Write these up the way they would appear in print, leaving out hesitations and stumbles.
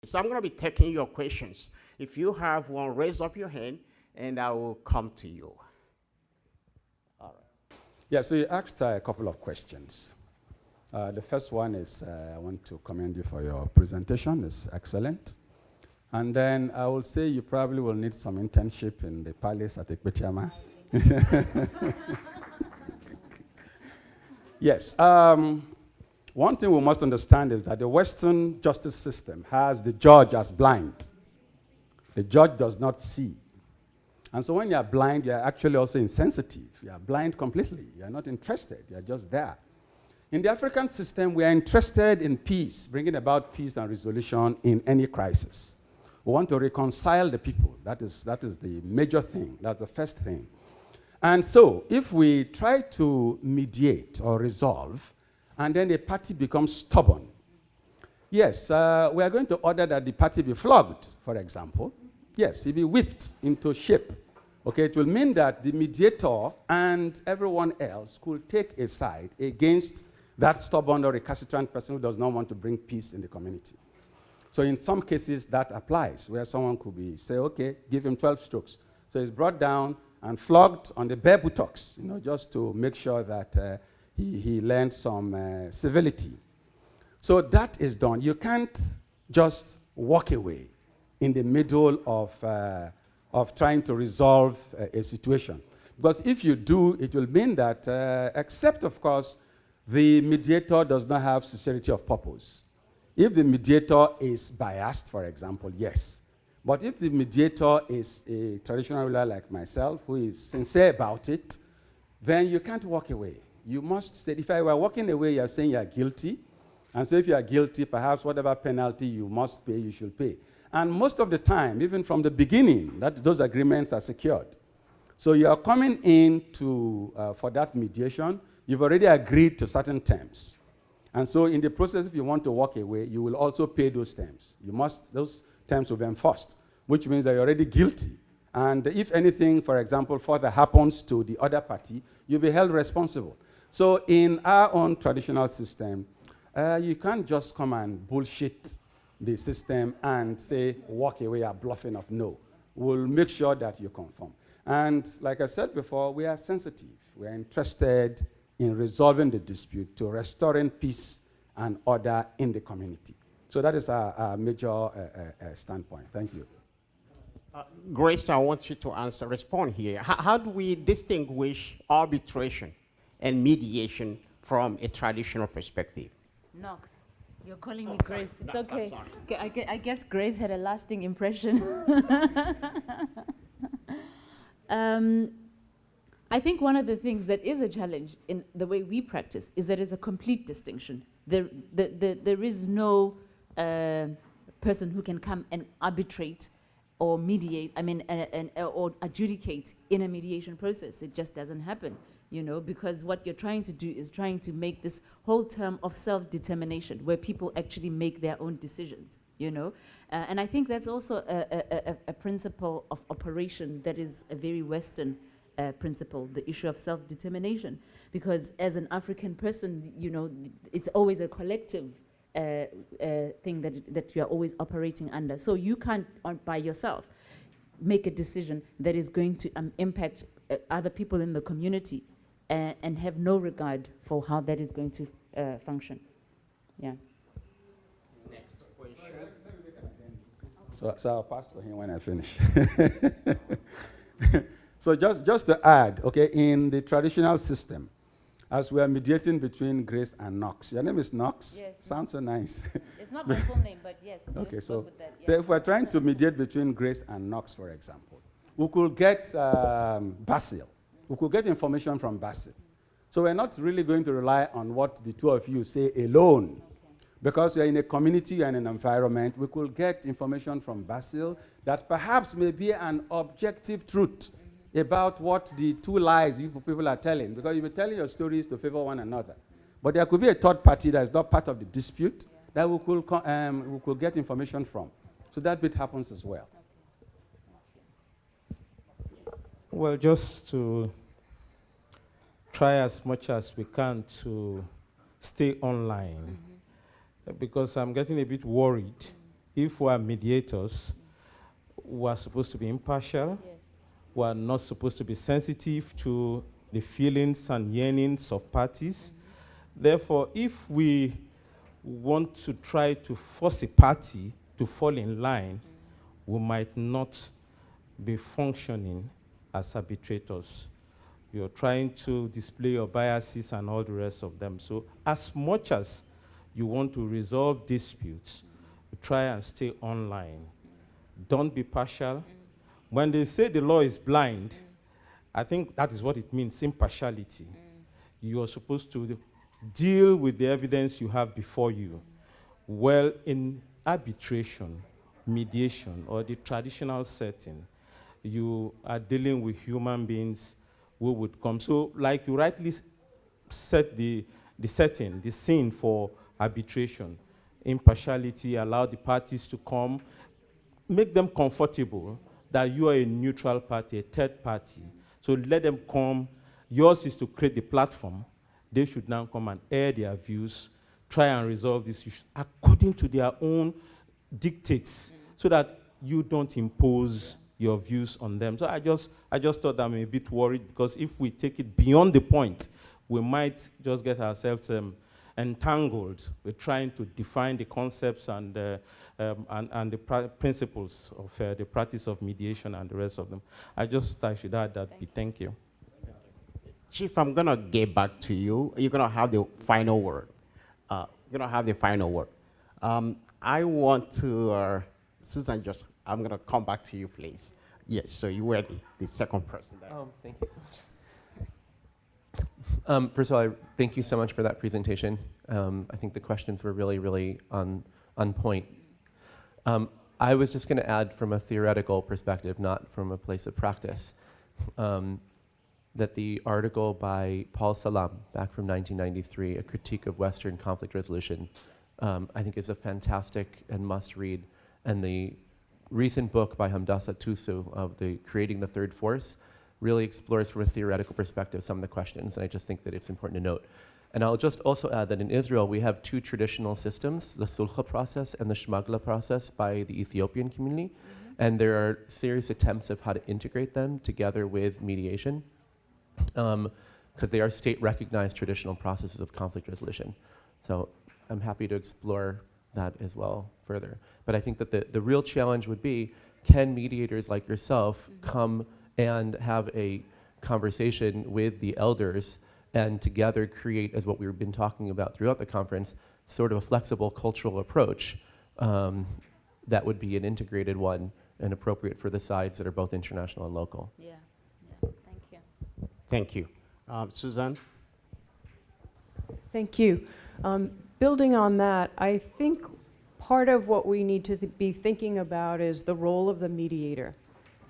So I'm going to be taking your questions. If you have one, raise up your hand, and I will come to you. All right. Yeah, so you asked a couple of questions. The first one is, I want to commend you for your presentation. It's excellent. And then I will say you probably will need some internship in the palace at Ekpechiama. Yes. One thing we must understand is that the Western justice system has the judge as blind. The judge does not see. And so when you are blind, you are actually also insensitive. You are blind completely. You are not interested. You are just there. In the African system, we are interested in peace, bringing about peace and resolution in any crisis. We want to reconcile the people. That is the major thing. That's the first thing. And so if we try to mediate or resolve, and then a party becomes stubborn, yes, we are going to order that the party be flogged, for example. Yes, it be whipped into shape. Okay, it will mean that the mediator and everyone else could take a side against that stubborn or recalcitrant person who does not want to bring peace in the community. So in some cases, that applies, where someone could be, say, okay, give him 12 strokes. So he's brought down and flogged on the bare buttocks, just to make sure that he learned some civility. So that is done. You can't just walk away in the middle of trying to resolve a situation. Because if you do, it will mean that, except, of course, the mediator does not have sincerity of purpose. If the mediator is biased, for example, yes. But if the mediator is a traditional ruler like myself, who is sincere about it, then you can't walk away. You must say, if I were walking away, you're saying you're guilty. And so if you are guilty, perhaps whatever penalty you must pay, you should pay. And most of the time, even from the beginning, those agreements are secured. So you are coming in for that mediation. You've already agreed to certain terms. And so in the process, if you want to walk away, you will also pay those terms. Those terms will be enforced, which means that you're already guilty. And if anything, for example, further happens to the other party, you'll be held responsible. So in our own traditional system, you can't just come and bullshit the system and say, walk away, you're bluffing of no. We'll make sure that you conform. And like I said before, we are sensitive. We are interested in resolving the dispute to restoring peace and order in the community. So that is our major standpoint. Thank you. Grace, I want you to respond here. How do we distinguish arbitration and mediation from a traditional perspective? Nox, you're calling me Grace. It's okay. I guess Grace had a lasting impression. I think one of the things that is a challenge in the way we practice is there is a complete distinction. There is no person who can come and arbitrate or mediate, or adjudicate in a mediation process. It just doesn't happen, because what you're trying to do is trying to make this whole term of self-determination where people actually make their own decisions, and I think that's also a principle of operation that is a very Western principle, the issue of self-determination, because as an African person, it's always a collective thing that you're always operating under. So you can't, by yourself, make a decision that is going to impact other people in the community and have no regard for how that is going to function. Yeah. Next question. So I'll pass to him when I finish. So just to add, okay, in the traditional system, as we are mediating between Grace and Nox. Your name is Nox? Yes. Sounds so nice. It's not my full name, but yes. Okay, so yeah. if we're trying to mediate between Grace and Nox, for example, we could get Basil. We could get information from Basil. So we're not really going to rely on what the two of you say alone. Okay. Because you're in a community and an environment, we could get information from Basil that perhaps may be an objective truth about what the two lies you people are telling, because you'll be telling your stories to favor one another. But there could be a third party that is not part of the dispute that we could get information from. So that bit happens as well. Well, just to try as much as we can to stay online, because I'm getting a bit worried if we are mediators, we are supposed to be impartial. Yes. We are not supposed to be sensitive to the feelings and yearnings of parties. Therefore, if we want to try to force a party to fall in line, we might not be functioning as arbitrators. You're trying to display your biases and all the rest of them. So as much as you want to resolve disputes, try and stay online. Don't be partial. When they say the law is blind, I think that is what it means, impartiality. You are supposed to deal with the evidence you have before you. Well, in arbitration, mediation, or the traditional setting, you are dealing with human beings who would come. So, like you rightly set the setting, the scene for arbitration, impartiality, allow the parties to come, make them comfortable that you are a neutral party, a third party. So let them come. Yours is to create the platform. They should now come and air their views, try and resolve this issue according to their own dictates, so that you don't impose your views on them. So I just thought I'm a bit worried, because if we take it beyond the point, we might just get ourselves entangled with trying to define the concepts and the principles of the practice of mediation and the rest of them. I should add that. Thank you. Chief, I'm going to get back to you. You're going to have the final word. I want to, Susan, I'm going to come back to you, please. Yes, so you were the second person there. Thank you so much. First of all, thank you so much for that presentation. I think the questions were really, really on point. I was just going to add from a theoretical perspective, not from a place of practice, that the article by Paul Salam, back from 1993, A Critique of Western Conflict Resolution, I think is a fantastic and must read. And the recent book by Hamdasa Tusu of Creating the Third Force really explores from a theoretical perspective some of the questions, and I just think that it's important to note. And I'll just also add that in Israel, we have two traditional systems, the Sulha process and the Shmagla process by the Ethiopian community. And there are serious attempts of how to integrate them together with mediation, because they are state-recognized traditional processes of conflict resolution. So I'm happy to explore that as well further. But I think that the real challenge would be, can mediators like yourself come and have a conversation with the elders and together create, as what we've been talking about throughout the conference, sort of a flexible cultural approach that would be an integrated one and appropriate for the sides that are both international and local. Yeah, thank you. Thank you. Susan? Thank you. Building on that, I think part of what we need to be thinking about is the role of the mediator.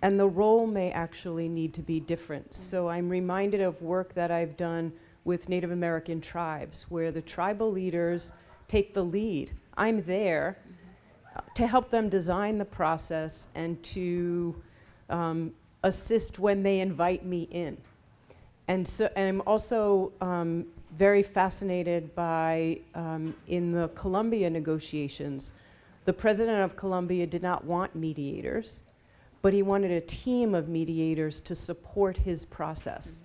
And the role may actually need to be different. So I'm reminded of work that I've done with Native American tribes, where the tribal leaders take the lead. I'm there to help them design the process and to assist when they invite me in. And I'm also very fascinated by, in the Colombia negotiations, the president of Colombia did not want mediators, but he wanted a team of mediators to support his process.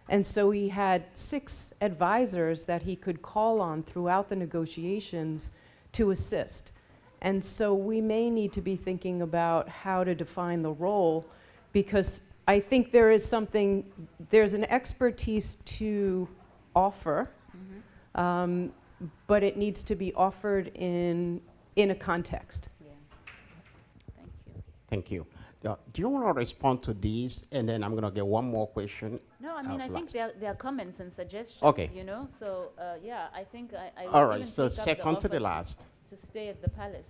And so he had 6 advisors that he could call on throughout the negotiations to assist. And so we may need to be thinking about how to define the role, because I think there's an expertise to offer, but it needs to be offered in a context. Yeah. Thank you. Thank you. Do you want to respond to these? And then I'm going to get one more question. No, I mean, I think there are comments and suggestions, Okay. you know, so yeah, I think I All will right, even so take up second to the offer last. to stay at the palace.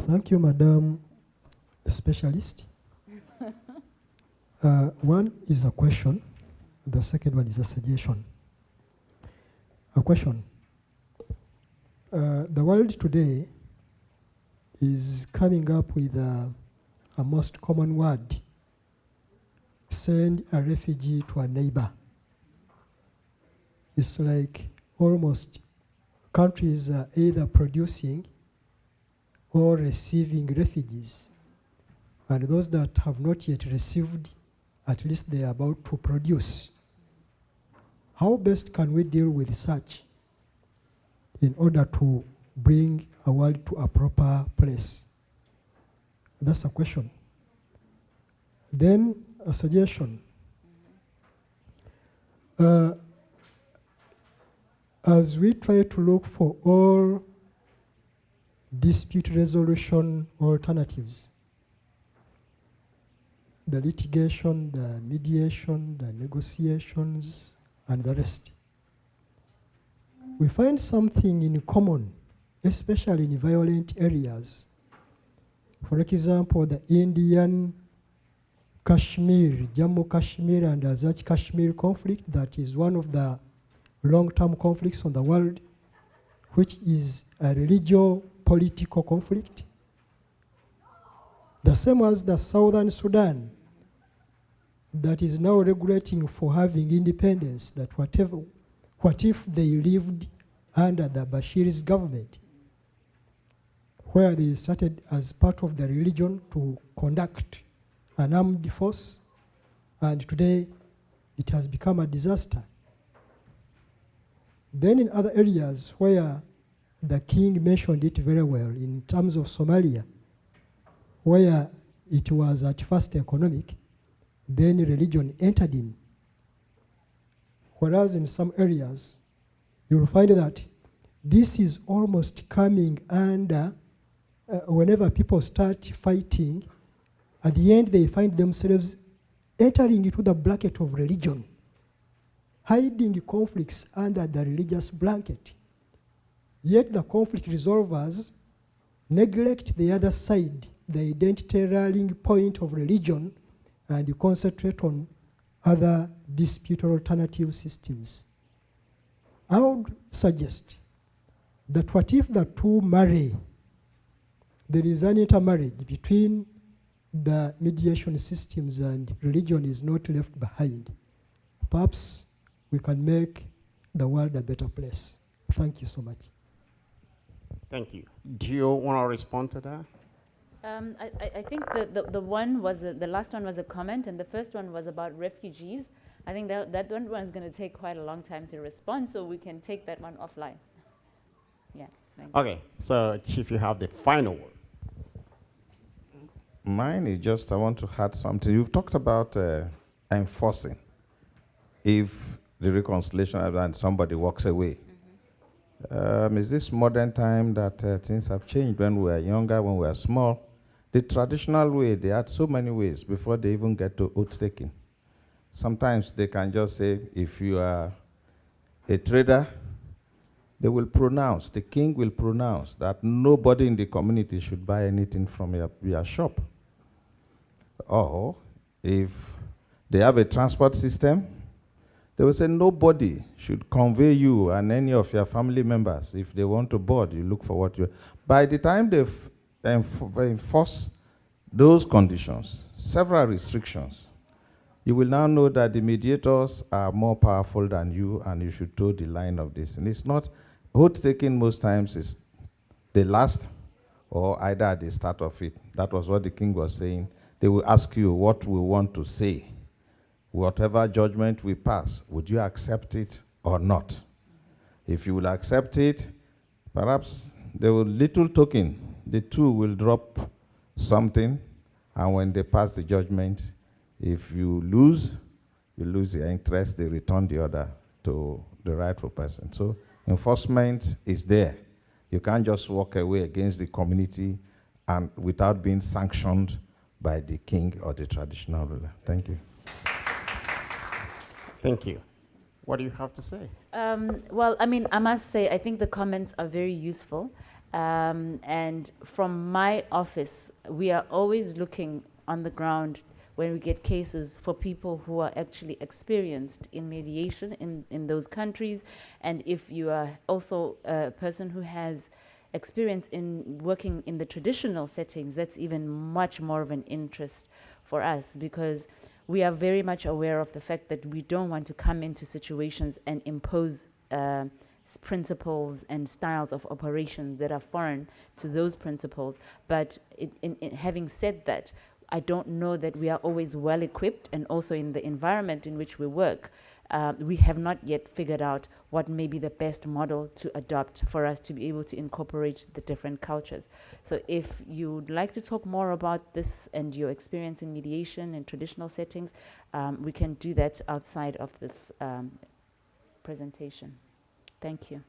Thank you, Madam Specialist. One is a question. The second one is a suggestion. A question. The world today is coming up with a most common word: send a refugee to a neighbor. It's like almost countries are either producing or receiving refugees. And those that have not yet received, at least they are about to produce. How best can we deal with such in order to bring a world to a proper place? That's a question. Then a suggestion. As we try to look for all dispute resolution alternatives, the litigation, the mediation, the negotiations, and the rest, we find something in common, especially in violent areas. For example, the Indian Kashmir, Jammu Kashmir and Azad Kashmir conflict, that is one of the long-term conflicts on the world, which is a religio-political conflict. The same as the Southern Sudan, that is now regulating for having independence, that what if they lived under the Bashir's government, where they started as part of the religion to conduct an armed force, and today it has become a disaster. Then in other areas where the king mentioned it very well, in terms of Somalia, where it was at first economic, then religion entered in. Whereas in some areas, you'll find that this is almost coming under, whenever people start fighting, at the end they find themselves entering into the blanket of religion, hiding conflicts under the religious blanket. Yet the conflict resolvers neglect the other side, the identity rallying point of religion, and concentrate on other dispute alternative systems. I would suggest that what if the two marry, there is an intermarriage between the mediation systems and religion is not left behind. Perhaps we can make the world a better place. Thank you so much. Thank you. Do you want to respond to that? I think the one was, the last one was a comment, and the first one was about refugees. I think that one is going to take quite a long time to respond, so we can take that one offline. Yeah, thank you. Okay, so Chief, you have the final word. Mine is just, I want to add something. You've talked about enforcing if the reconciliation and somebody walks away. Is this modern time that things have changed? When we were younger, when we were small, the traditional way, they had so many ways before they even get to oath taking. Sometimes they can just say, if you are a trader, they will pronounce, the king will pronounce that nobody in the community should buy anything from your shop. Or if they have a transport system, they will say nobody should convey you and any of your family members. If they want to board, you look for what you... By the time they enforce those conditions, several restrictions, you will now know that the mediators are more powerful than you, and you should toe the line of this. And it's not... Oath taking most times is the last or either at the start of it. That was what the king was saying. They will ask you what we want to say. Whatever judgment we pass, would you accept it or not? If you will accept it, perhaps there will little token. The two will drop something, and when they pass the judgment, if you lose your interest, they return the other to the rightful person. So enforcement is there. You can't just walk away against the community and without being sanctioned by the king or the traditional ruler. Thank you. Thank you. What do you have to say? Well, I mean, I must say, I think the comments are very useful. And from my office, we are always looking on the ground when we get cases for people who are actually experienced in mediation in those countries. And if you are also a person who has experience in working in the traditional settings, that's even much more of an interest for us, because we are very much aware of the fact that we don't want to come into situations and impose principles and styles of operations that are foreign to those principles. But having said that, I don't know that we are always well equipped, and also in the environment in which we work, we have not yet figured out what may be the best model to adopt for us to be able to incorporate the different cultures. So if you'd like to talk more about this and your experience in mediation in traditional settings, we can do that outside of this presentation. Thank you.